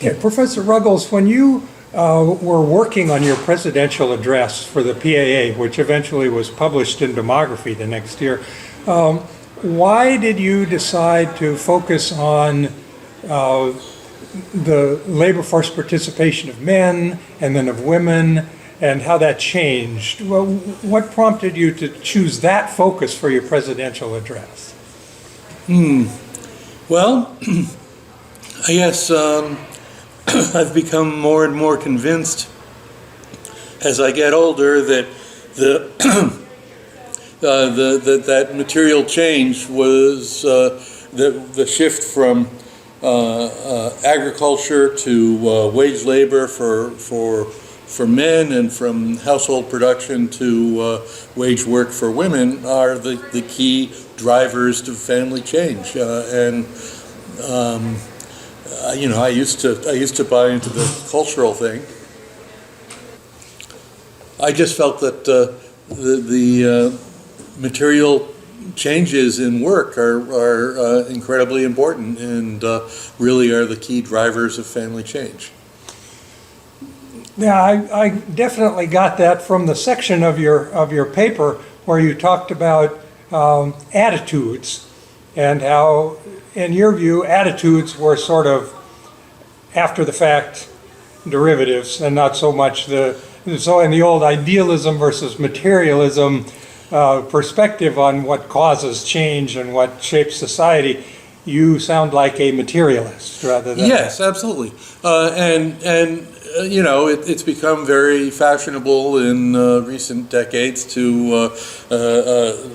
Okay, Professor Ruggles, when you were working on your presidential address for the PAA, which eventually was published in Demography the next year, why did you decide to focus on the labor force participation of men and then of women and how that changed? Well, what prompted you to choose that focus for your presidential address? Well, I guess I've become more and more convinced as I get older that that material change was the shift from agriculture to wage labor for men and from household production to wage work for women are the key drivers to family change. I used to buy into the cultural thing. I just felt that the material changes in work are incredibly important and really are the key drivers of family change. Yeah, I definitely got that from the section of your paper where you talked about attitudes and how, in your view, attitudes were sort of after the fact derivatives and not so much so in the old idealism versus materialism perspective on what causes change and what shapes society, you sound like a materialist rather than... Yes, absolutely. It's become very fashionable in recent decades to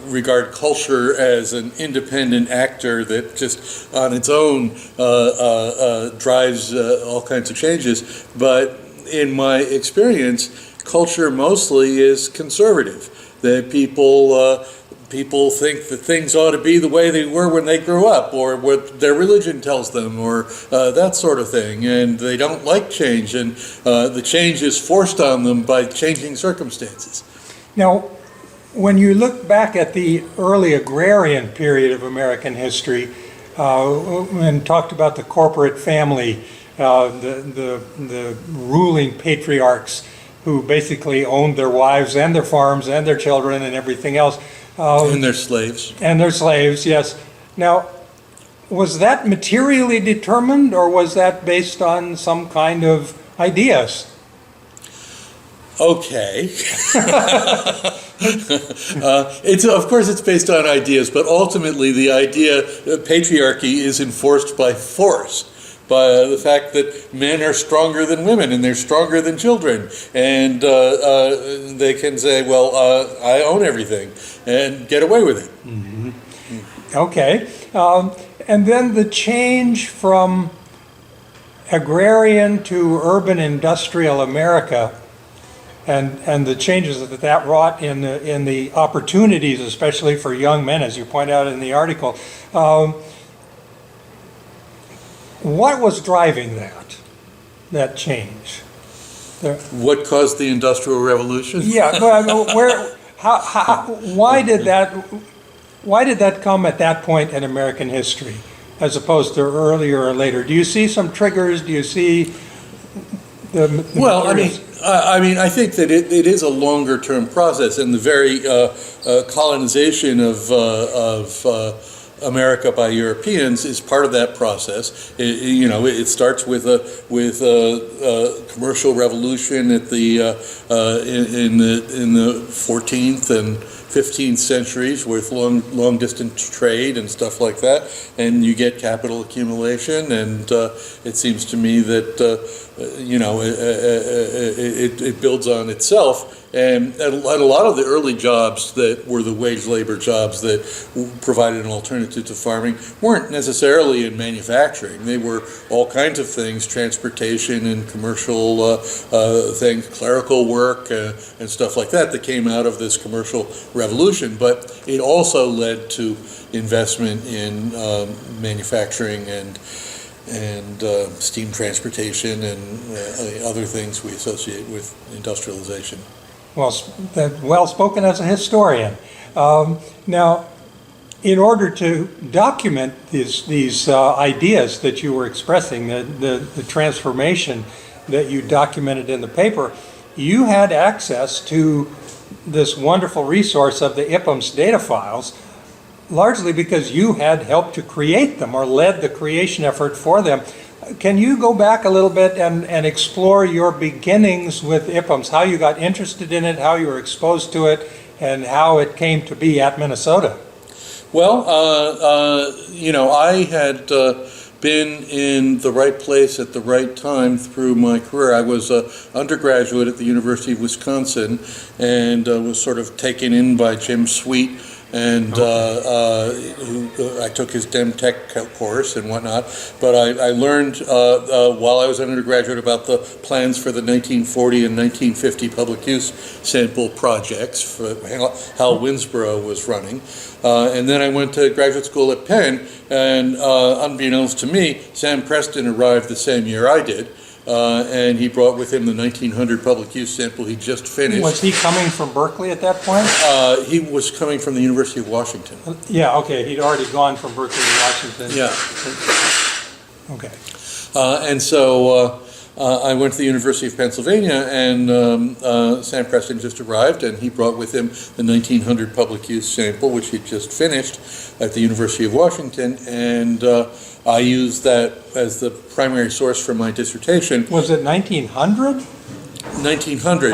regard culture as an independent actor that just on its own drives all kinds of changes. But in my experience, culture mostly is conservative. That people think that things ought to be the way they were when they grew up, or what their religion tells them, or that sort of thing, and they don't like change, and the change is forced on them by changing circumstances. Now, when you look back at the early agrarian period of American history and talked about the corporate family, the ruling patriarchs who basically owned their wives and their farms and their children and everything else. And their slaves. And their slaves, yes. Now, was that materially determined, or was that based on some kind of ideas? Okay. Of course it's based on ideas, but ultimately the idea that patriarchy is enforced by force. By the fact that men are stronger than women and they're stronger than children, and they can say, well, I own everything, and get away with it. Mm-hmm. Okay. And then the change from agrarian to urban industrial America, and the changes that wrought in the opportunities, especially for young men, as you point out in the article. What was driving that change? What caused the Industrial Revolution? Yeah, why did that come at that point in American history, as opposed to earlier or later? Do you see some triggers? Do you see the well, I think that it is a longer term process, and the very colonization of America by Europeans is part of that process. It starts with a commercial revolution at in the 14th and 15th centuries with long distance trade and stuff like that, and you get capital accumulation, and it seems to me that it builds on itself. And a lot of the early jobs that were the wage labor jobs that provided an alternative to farming weren't necessarily in manufacturing. They were all kinds of things, transportation and commercial things, clerical work and stuff like that came out of this commercial revolution. But it also led to investment in manufacturing and steam transportation and other things we associate with industrialization. Well spoken as a historian. Now, in order to document these ideas that you were expressing, the transformation that you documented in the paper, you had access to this wonderful resource of the IPMS data files, largely because you had helped to create them or led the creation effort for them. Can you go back a little bit and explore your beginnings with IPMS, how you got interested in it, how you were exposed to it, and how it came to be at Minnesota? Well, I had been in the right place at the right time through my career. I was an undergraduate at the University of Wisconsin and was sort of taken in by Jim Sweet, and I took his Dem Tech course and whatnot. But I learned while I was an undergraduate about the plans for the 1940 and 1950 public use sample projects for Hal Winsborough was running. And then I went to graduate school at Penn, and unbeknownst to me, Sam Preston arrived the same year I did. And he brought with him the 1900 public use sample he just finished. Was he coming from Berkeley at that point? He was coming from the University of Washington. Yeah, okay. He'd already gone from Berkeley to Washington. Yeah. Okay. And so I went to the University of Pennsylvania, and Sam Preston just arrived, and he brought with him the 1900 public use sample, which he'd just finished at the University of Washington, and I used that as the primary source for my dissertation. Was it 1900? 1900,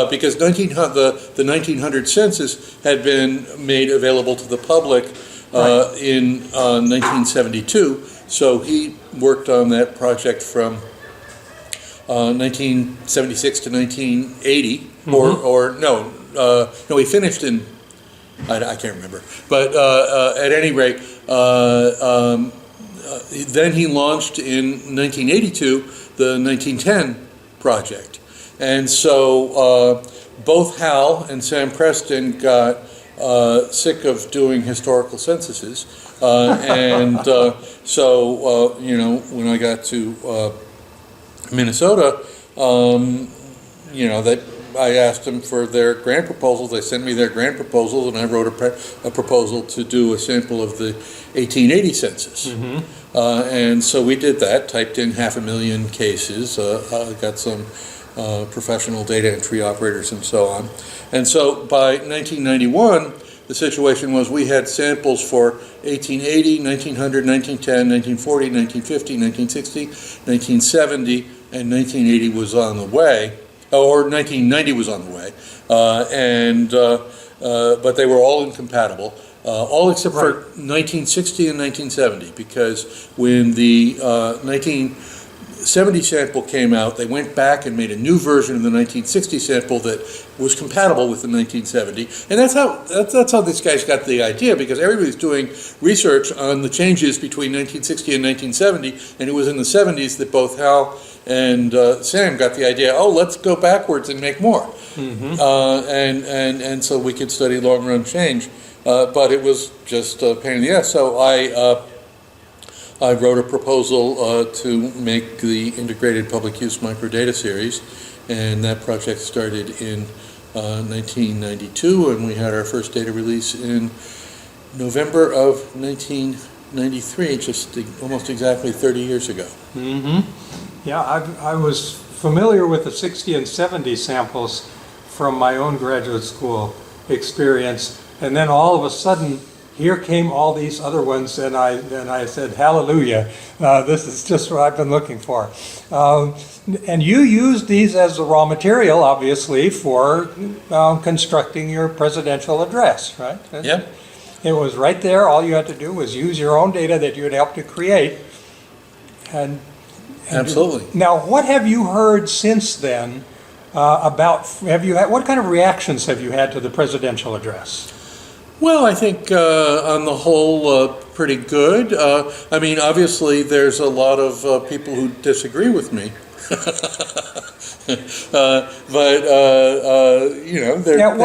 because the 1900 census had been made available to the public in 1972, so he worked on that project from 1976 to 1980, no, he finished in, I can't remember, but at any rate, then he launched in 1982 the 1910 project. And so both Hal and Sam Preston got sick of doing historical censuses. And so, when I got to Minnesota, that I asked them for their grant proposals. They sent me their grant proposals, and I wrote a proposal to do a sample of the 1880 census. And so we did that, typed in 500,000 cases, got some professional data entry operators and so on. And so by 1991, the situation was we had samples for 1880, 1900, 1910, 1940, 1950, 1960, 1970, and 1980 was on the way. Or 1990 was on the way, but they were all incompatible, all except for 1960 and 1970, because when the 1970 sample came out, they went back and made a new version of the 1960 sample that was compatible with the 1970, and that's how these guys got the idea, because everybody's doing research on the changes between 1960 and 1970, and it was in the 70s that both Hal and Sam got the idea, let's go backwards and make more. And so we could study long-run change. But it was just a pain in the ass. So I wrote a proposal to make the Integrated Public Use Microdata series, and that project started in 1992, and we had our first data release in November of 1993, just almost exactly 30 years ago. Yeah, I was familiar with the 60 and 70 samples from my own graduate school experience, and then all of a sudden, here came all these other ones, and I said, hallelujah, this is just what I've been looking for. And you used these as the raw material, obviously, for constructing your presidential address, right? Yeah. It was right there. All you had to do was use your own data that you had helped to create. And Absolutely. Now, what have you heard since then about, what kind of reactions have you had to the presidential address? Well, I think on the whole, pretty good. I mean, obviously, there's a lot of people who disagree with me. they're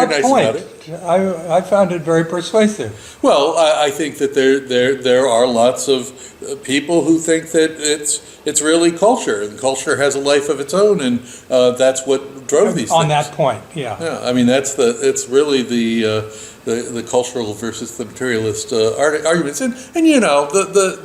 nice about it. I found it very persuasive. Well, I think that there are lots of people who think that it's really culture, and culture has a life of its own, and that's what drove these On things. that point, yeah. Yeah, I mean it's really the cultural versus the materialist arguments, and the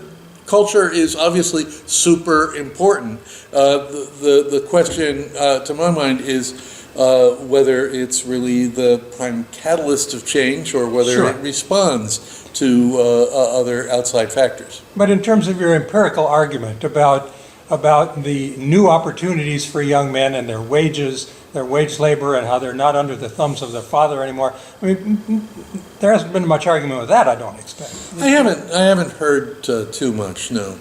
culture is obviously super important. The question to my mind is whether it's really the prime catalyst of change or whether Sure. it responds to other outside factors. But in terms of your empirical argument about the new opportunities for young men and their wages, their wage labor, and how they're not under the thumbs of their father anymore, I mean, there hasn't been much argument with that, I don't expect. I haven't heard too much, no.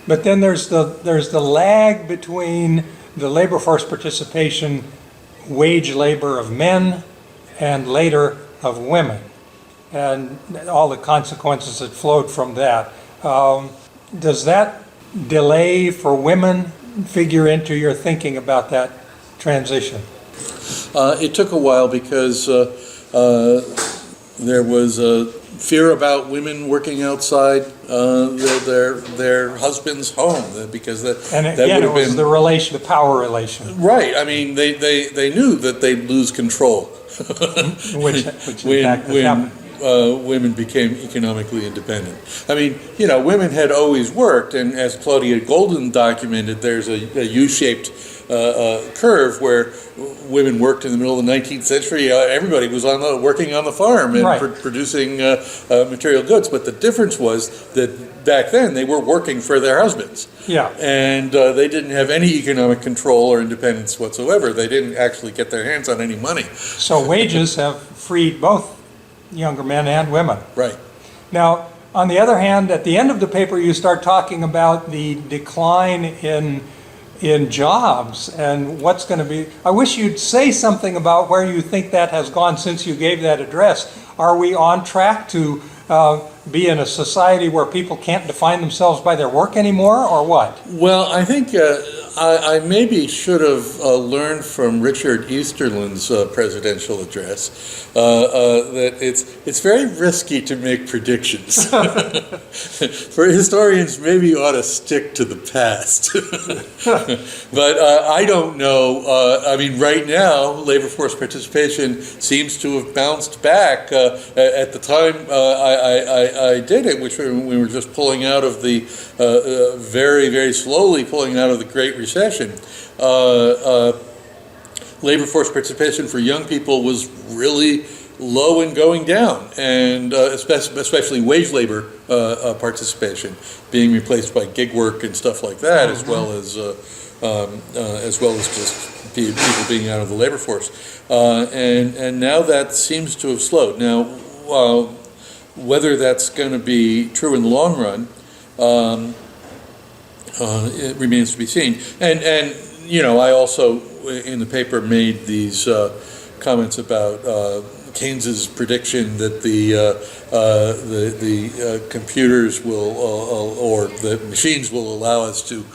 But then there's the lag between the labor force participation, wage labor of men, and later of women, and all the consequences that flowed from that. Does that delay for women figure into your thinking about that transition? It took a while because there was fear about women working outside their husband's home because that And that again, would it have was been the power relation, right. I mean, they knew that they'd lose control which in fact has happened. women became economically independent. I mean, women had always worked, and as Claudia Golden documented, there's a U-shaped curve where women worked in the middle of the 19th century. Everybody was working on the farm and Right. producing material goods. But the difference was that back then they were working for their husbands. Yeah. And they didn't have any economic control or independence whatsoever. They didn't actually get their hands on any money. So wages have freed both younger men and women. Right. Now, on the other hand, at the end of the paper, you start talking about the decline in jobs and what's going to be. I wish you'd say something about where you think that has gone since you gave that address. Are we on track to be in a society where people can't define themselves by their work anymore, or what? Well, I think I maybe should have learned from Richard Easterlin's presidential address that it's very risky to make predictions. For historians, maybe you ought to stick to the past. But I don't know. I mean, right now, labor force participation seems to have bounced back. At the time I did it, which we were just pulling out of the very, very slowly pulling out of the Great Recession. Labor force participation for young people was really low and going down, and especially wage labor participation being replaced by gig work and stuff like that, as well as just people being out of the labor force. And now that seems to have slowed. Now, whether that's going to be true in the long run, it remains to be seen. And I also in the paper made these comments about Keynes's prediction that the computers will or the machines will allow us to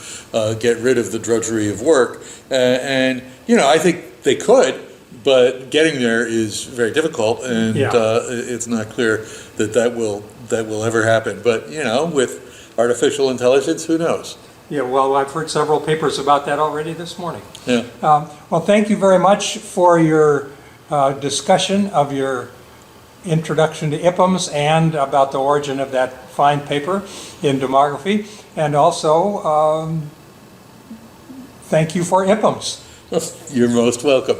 get rid of the drudgery of work, and I think they could, but getting there is very difficult, and it's not clear that will ever happen. But with artificial intelligence, who knows? Yeah, well, I've heard several papers about that already this morning. Yeah. Well, thank you very much for your discussion of your introduction to IPUMS and about the origin of that fine paper in demography. And also, thank you for IPUMS. You're most welcome.